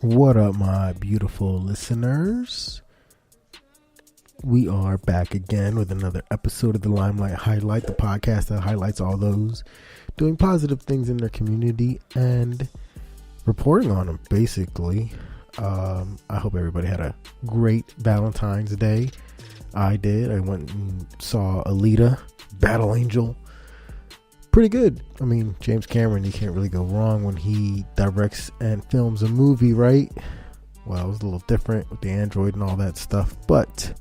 What up, my beautiful listeners? We are back again with another episode of the Limelight Highlight, the podcast that highlights all those doing positive things in their community and reporting on them, basically. I hope everybody had a great Valentine's Day. I did. I went and saw Alita, Battle Angel. Pretty good. I mean, James Cameron, you can't really go wrong when he directs and films a movie, right? Well, it was a little different with the Android and all that stuff, but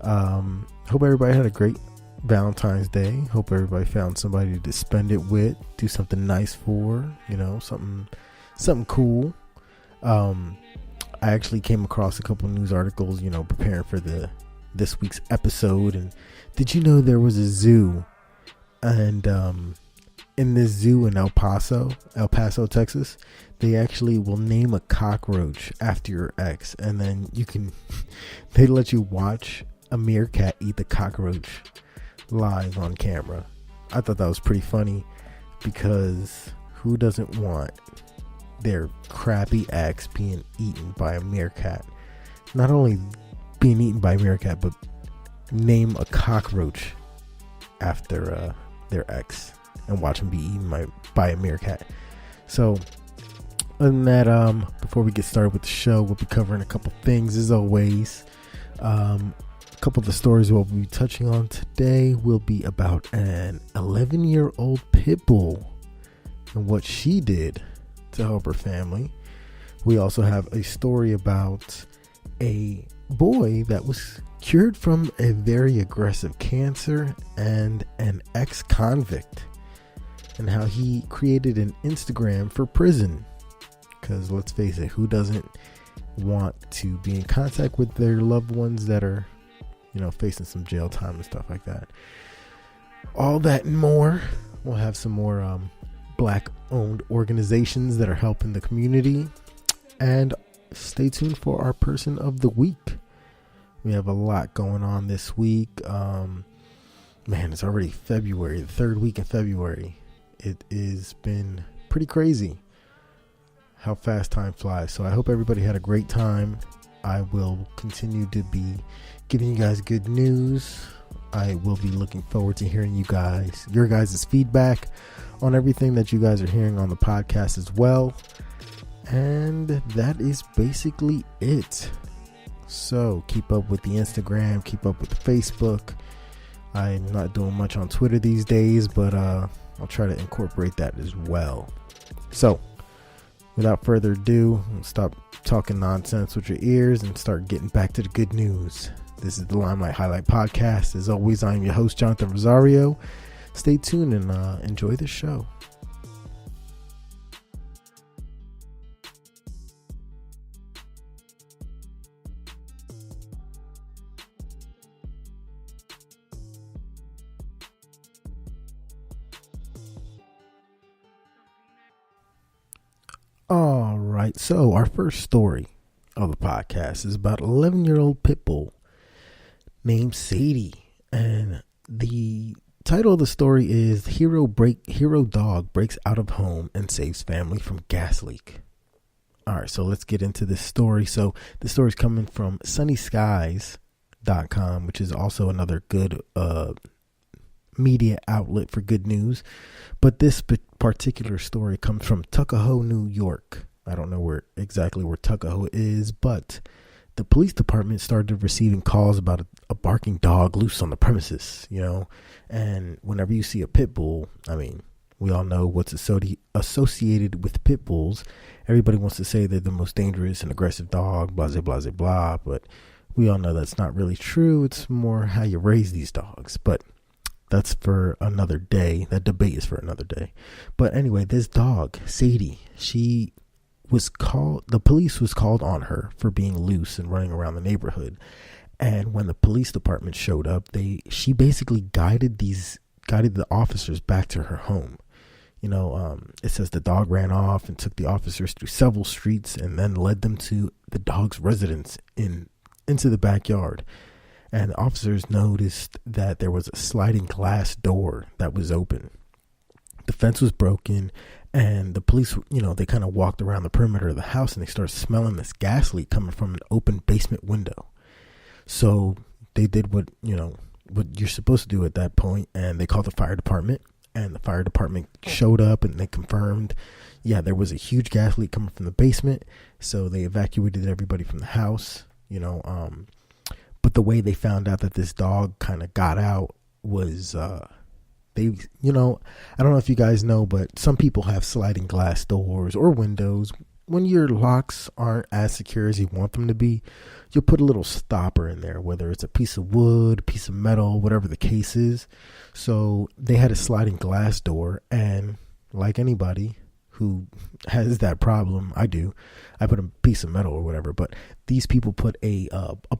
hope everybody had a great Valentine's Day. Hope everybody found somebody to spend it with, do something nice for, something cool. I actually came across a couple news articles, preparing for this week's episode. And did you know there was a zoo? And in this zoo in El Paso, Texas, they actually will name a cockroach after your ex, and then they let you watch a meerkat eat the cockroach live on camera. I thought that was pretty funny, because who doesn't want their crappy ex being eaten by a meerkat? Not only being eaten by a meerkat, but name a cockroach after their ex and watch them be eaten by a meerkat. So other than that, before we get started with the show, we'll be covering a couple things as always. A couple of the stories we'll be touching on today will be about an 11-year-old pit bull and what she did to help her family. We also have a story about a boy that was cured from a very aggressive cancer, and an ex-convict, and how he created an Instagram for prison. Because let's face it, who doesn't want to be in contact with their loved ones that are, facing some jail time and stuff like that? All that and more. We'll have some more Black-owned organizations that are helping the community, and stay tuned for our person of the week. We have a lot going on this week. It's already February, the third week in February. It has been pretty crazy how fast time flies. So I hope everybody had a great time. I will continue to be giving you guys good news. I will be looking forward to hearing your guys' feedback on everything that you guys are hearing on the podcast as well. And that is basically it. So keep up with the Instagram, keep up with the Facebook. I'm not doing much on Twitter these days, but I'll try to incorporate that as well. So without further ado, stop talking nonsense with your ears and start getting back to the good news. This is the Limelight Highlight Podcast. As always, I'm your host, Jonathan Rosario. Stay tuned and enjoy the show. All right, so our first story of the podcast is about an 11-year-old pit bull named Sadie, and the title of the story is Hero Dog Breaks Out of Home and Saves Family from Gas Leak. All right, so let's get into this story. So the story is coming from sunnyskies.com, which is also another good media outlet for good news. But this particular story comes from Tuckahoe, New York. I don't know exactly where Tuckahoe is, but the police department started receiving calls about a barking dog loose on the premises, and whenever you see a pit bull, we all know what's associated with pit bulls. Everybody wants to say they're the most dangerous and aggressive dog, blah, blah, blah, blah, but we all know that's not really true. It's more how you raise these dogs, but that's for another day. That debate is for another day. But anyway, this dog, Sadie, the police was called on her for being loose and running around the neighborhood. And when the police department showed up, she basically guided the officers back to her home. It says the dog ran off and took the officers through several streets and then led them to the dog's residence into the backyard. and the officers noticed that there was a sliding glass door that was open. The fence was broken, and the police, they kind of walked around the perimeter of the house, and they started smelling this gas leak coming from an open basement window. So they did what you're supposed to do at that point, and they called the fire department, and the fire department showed up, and they confirmed, there was a huge gas leak coming from the basement. So they evacuated everybody from the house, but the way they found out that this dog kind of got out was, I don't know if you guys know, but some people have sliding glass doors or windows. When your locks aren't as secure as you want them to be, you'll put a little stopper in there, whether it's a piece of wood, a piece of metal, whatever the case is. So they had a sliding glass door, and like anybody who has that problem, I put a piece of metal or whatever, but these people put a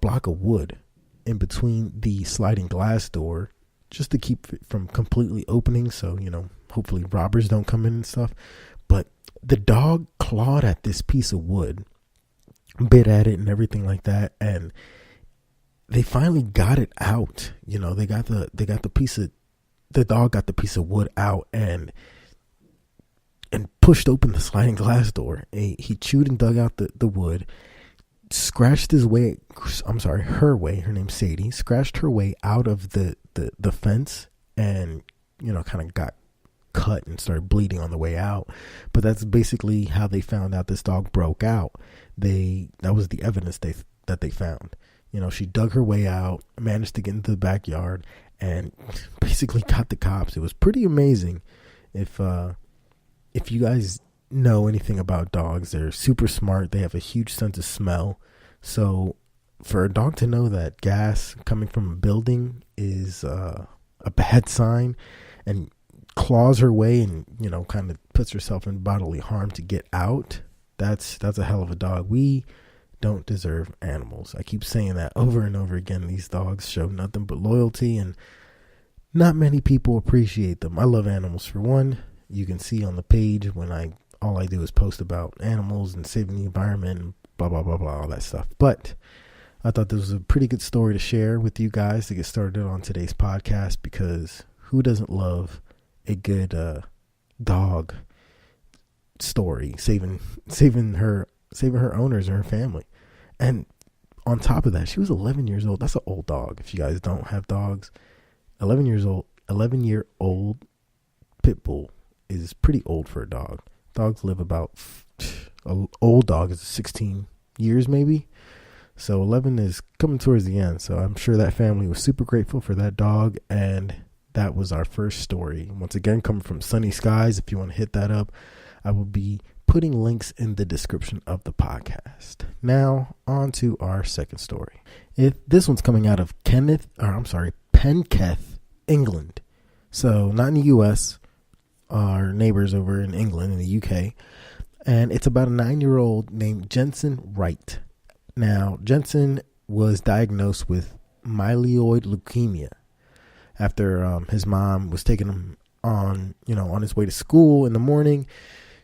block of wood in between the sliding glass door just to keep it from completely opening. So, hopefully robbers don't come in and stuff. But the dog clawed at this piece of wood, bit at it and everything like that. And they finally got it out. The dog got the piece of wood out and pushed open the sliding glass door. He chewed and dug out the wood, scratched her name's Sadie, scratched her way out of the fence, and kind of got cut and started bleeding on the way out. But that's basically how they found out this dog broke out. That was the evidence that they found. She dug her way out, managed to get into the backyard, and basically got the cops. It was pretty amazing. If you guys know anything about dogs, they're super smart. They have a huge sense of smell. So for a dog to know that gas coming from a building is a bad sign, and claws her way and kind of puts herself in bodily harm to get out, that's a hell of a dog. We don't deserve animals. I keep saying that over and over again. These dogs show nothing but loyalty, and not many people appreciate them. I love animals. For one, you can see on the page when all I do is post about animals and saving the environment and blah blah blah blah, all that stuff. But I thought this was a pretty good story to share with you guys to get started on today's podcast, because who doesn't love a good dog story, saving her owners and her family. And on top of that, she was 11 years old. That's an old dog. If you guys don't have dogs, 11-year-old pit bull is pretty old for a dog. Dogs live about, an old dog is 16 years maybe. So 11 is coming towards the end. So I'm sure that family was super grateful for that dog. And that was our first story. Once again, coming from Sunny Skies. If you want to hit that up, I will be putting links in the description of the podcast. Now on to our second story. This one's coming out of Penketh, England. So not in the US, our neighbors over in England, in the UK. And it's about a 9-year-old named Jensen Wright. Now, Jensen was diagnosed with myeloid leukemia after his mom was taking him on his way to school in the morning.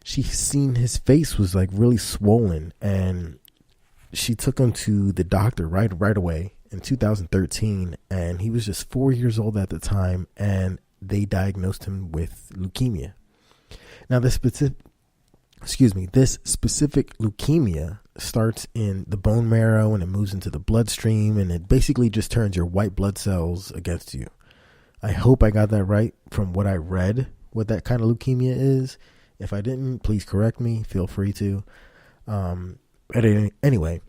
She seen his face was like really swollen, and she took him to the doctor right away in 2013, and he was just 4 years old at the time, and they diagnosed him with leukemia. Now, this specific leukemia starts in the bone marrow, and it moves into the bloodstream, and it basically just turns your white blood cells against you. I hope I got that right from what I read, what that kind of leukemia is. If I didn't, please correct me. Feel free to. Anyway,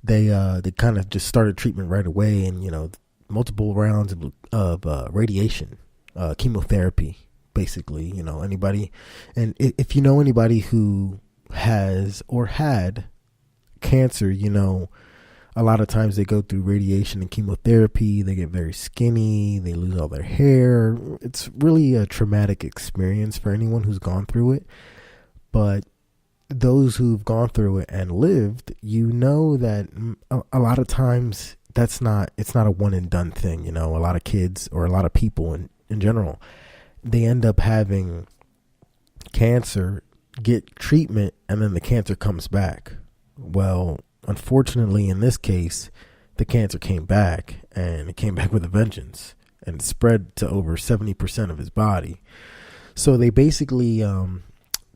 they kind of just started treatment right away, and multiple rounds of radiation, chemotherapy, basically. Anybody, and if you know anybody who has or had cancer, a lot of times they go through radiation and chemotherapy. They get very skinny. They lose all their hair. It's really a traumatic experience for anyone who's gone through it. But those who've gone through it and lived, that a lot of times it's not a one and done thing. A lot of kids, or a lot of people in general, they end up having cancer, get treatment, and then the cancer comes back. Well, unfortunately, in this case, the cancer came back, and it came back with a vengeance, and it spread to over 70% of his body. So they basically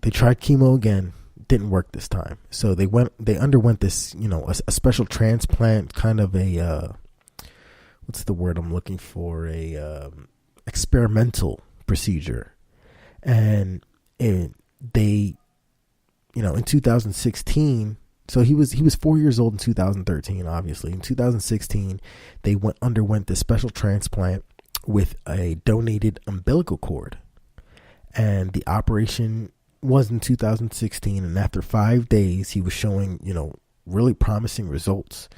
they tried chemo again, didn't work this time. So they underwent this, a special transplant, kind of a what's the word I'm looking for, a experimental procedure. And they, in 2016, so he was 4 years old in 2013, obviously. In 2016, they underwent this special transplant with a donated umbilical cord. And the operation was in 2016, and after 5 days, he was showing, really promising results.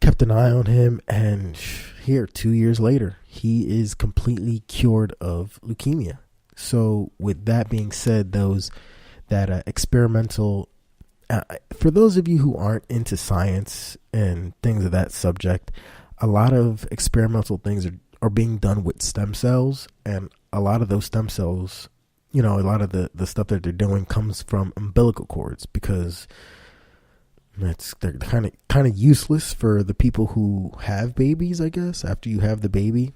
Kept an eye on him, and here, 2 years later, he is completely cured of leukemia. So with that being said, that experimental, for those of you who aren't into science and things of that subject, a lot of experimental things are being done with stem cells, and a lot of those stem cells, a lot of the stuff that they're doing comes from umbilical cords, because they're kind of useless for the people who have babies, I guess, after you have the baby.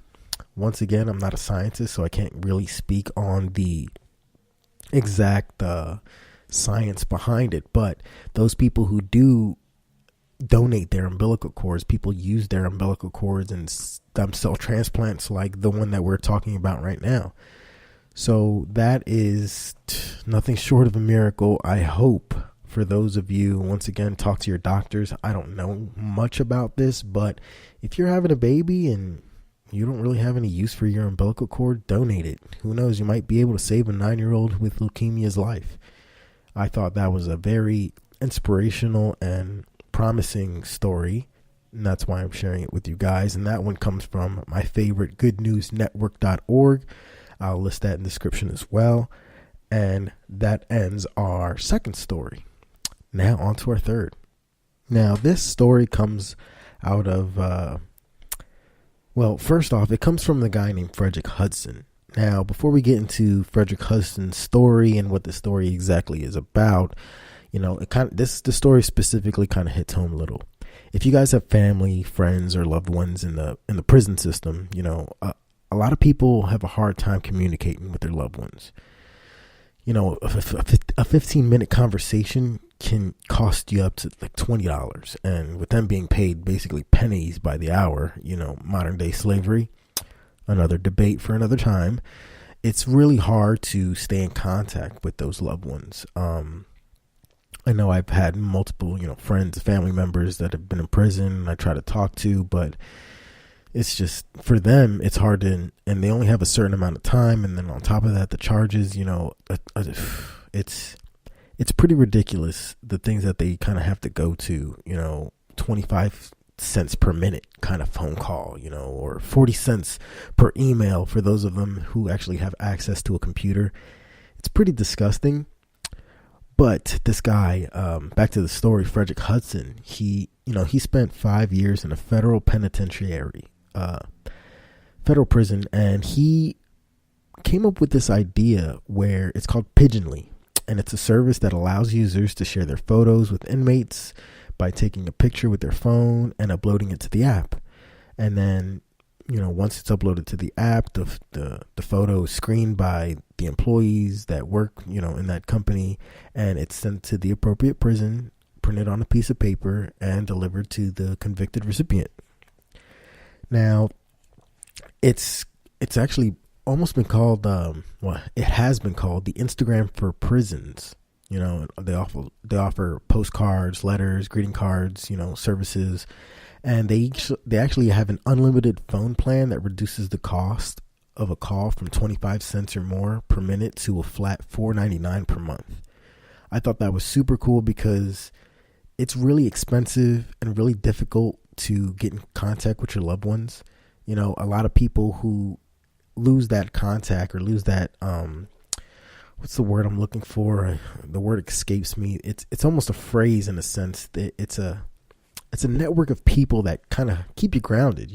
Once again, I'm not a scientist, so I can't really speak on the exact science behind it, but those people who do donate their umbilical cords, people use their umbilical cords in stem cell transplants like the one that we're talking about right now. So that is nothing short of a miracle. I hope, for those of you, once again, talk to your doctors. I don't know much about this, but if you're having a baby and you don't really have any use for your umbilical cord, donate it. Who knows, you might be able to save a 9-year-old with leukemia's life. I thought that was a very inspirational and promising story, and that's why I'm sharing it with you guys. And that one comes from my favorite, goodnewsnetwork.org. I'll list that in the description as well. And that ends our second story. Now on to our third. Now this story comes out of, first off, it comes from the guy named Frederick Hudson. Now, before we get into Frederick Hudson's story and what the story exactly is about, the story specifically kind of hits home a little. If you guys have family, friends, or loved ones in the prison system, a lot of people have a hard time communicating with their loved ones. A 15-minute conversation can cost you up to like $20, and with them being paid basically pennies by the hour, modern day slavery, another debate for another time, it's really hard to stay in contact with those loved ones. I know I've had multiple, friends, family members that have been in prison I try to talk to, but it's just, for them, it's hard to, and they only have a certain amount of time. And then on top of that, the charges, it's pretty ridiculous, the things that they kind of have to go to, 25 cents per minute kind of phone call, or 40 cents per email for those of them who actually have access to a computer. It's pretty disgusting. But this guy, back to the story, Frederick Hudson, he spent 5 years in a federal penitentiary, federal prison, and he came up with this idea where it's called Pigeonly, and it's a service that allows users to share their photos with inmates by taking a picture with their phone and uploading it to the app. And then, once it's uploaded to the app, the photo is screened by the employees that work, in that company, and it's sent to the appropriate prison, printed on a piece of paper, and delivered to the convicted recipient. Now, it's actually almost been called, it has been called the Instagram for prisons. They offer postcards, letters, greeting cards, services, and they actually have an unlimited phone plan that reduces the cost of a call from 25 cents or more per minute to a flat $4.99 per month. I thought that was super cool because it's really expensive and really difficult to get in contact with your loved ones. A lot of people who lose that contact or lose that, what's the word I'm looking for? The word escapes me. It's almost a phrase in a sense that it's a network of people that kind of keep you grounded,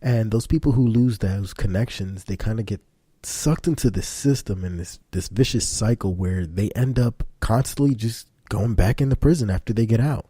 and those people who lose those connections, they kind of get sucked into this system and this vicious cycle where they end up constantly just going back into prison after they get out.